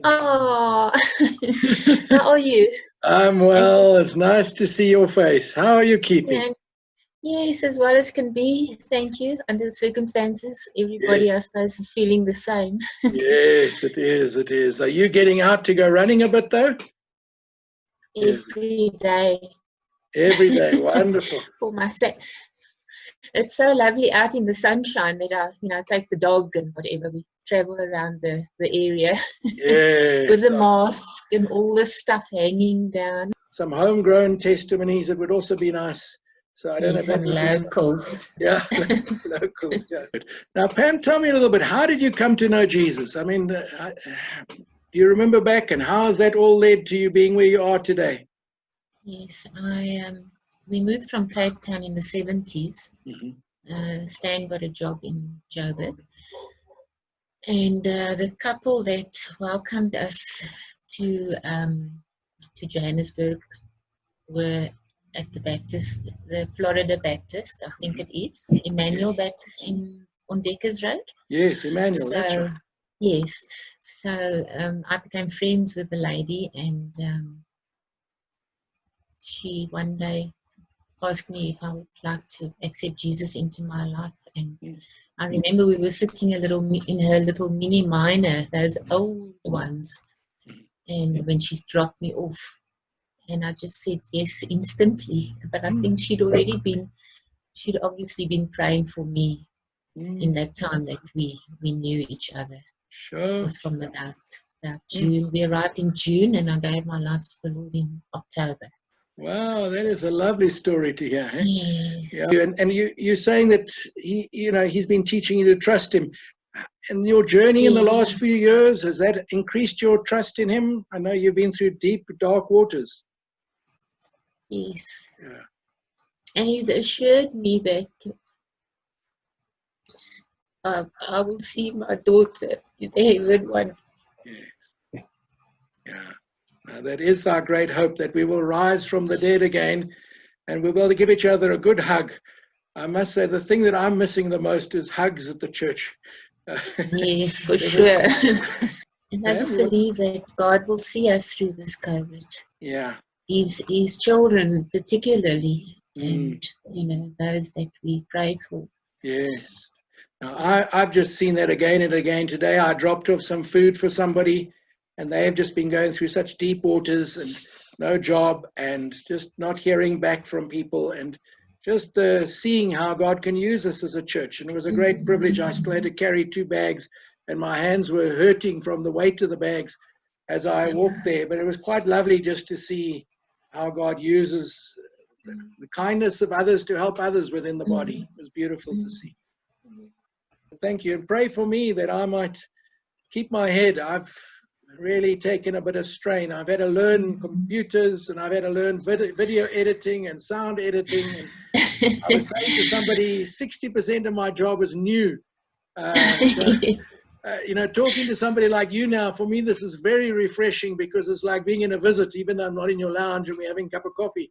Oh, how are you? I'm And well. It's nice to see your face. How are you keeping? and yes, as well as can be. Thank you. Under the circumstances, Yeah. everybody, I suppose, is feeling the same. Yes, it is. It is. Are you getting out to go running a bit though? Yes. Every day Every day. Wonderful. for myself. It's so lovely out in the sunshine that I take the dog and whatever. We travel around the area with Yes. a mask and all this stuff hanging down. Some homegrown testimonies. It would also be nice. So I don't know. Yes, That and would be locals. yeah. Locals. Yeah. Now, Pam, tell me a little bit. How did you come to know Jesus? I mean, do you remember back, and how has that all led to you being where you are today? Yes, we moved from Cape Town in the 70s. Hmm. Stan got a job in Joburg. And the couple that welcomed us to Johannesburg were at the Florida Baptist, I think it is, Emmanuel Yes. Baptist on Deckers Road. Yes, Emmanuel. That's So, right. yes, so I became friends with the lady, and she one day asked me if I would like to accept Jesus into my life. And I remember we were sitting in her little mini minor, those old ones, and when she dropped me off, and I just said yes instantly. But I think she'd obviously been praying for me in Mm, that time that we knew each other. It sure. was from about Mm. June. We arrived in June, and I gave my life to the Lord in October. Wow, that is a lovely story to hear. Eh? Yeah, Yes. and you're saying that he's been teaching you to trust him. And your journey in the last Yes. few years, has that increased your trust in him? I know you've been through deep, dark waters. Yes. Yeah. And he's assured me that I will see my daughter in heaven one. Yes. Yeah. Now, that is our great hope, that we will rise from the dead again and we'll be able to give each other a good hug. I must say, the thing that I'm missing the most is hugs at the church. Yes, for There was, sure. And I Pam, just believe that God will see us through this COVID. yeah. His children particularly, Mm, and those that we pray for. yes. Now, I've just seen that again and again today. I dropped off some food for somebody, and they have just been going through such deep waters and no job and just not hearing back from people, and just seeing how God can use us as a church. And it was a great privilege. I still had to carry 2 bags, and my hands were hurting from the weight of the bags as I walked there. But it was quite lovely just to see how God uses the kindness of others to help others within the body. It was beautiful to see. Thank you, and pray for me that I might keep my head. I've really taken a bit of strain. I've had to learn computers, and I've had to learn video editing and sound editing. And I was saying to somebody, 60% of my job is new. So, talking to somebody like you now, for me, this is very refreshing, because it's like being in a visit, even though I'm not in your lounge and we're having a cup of coffee.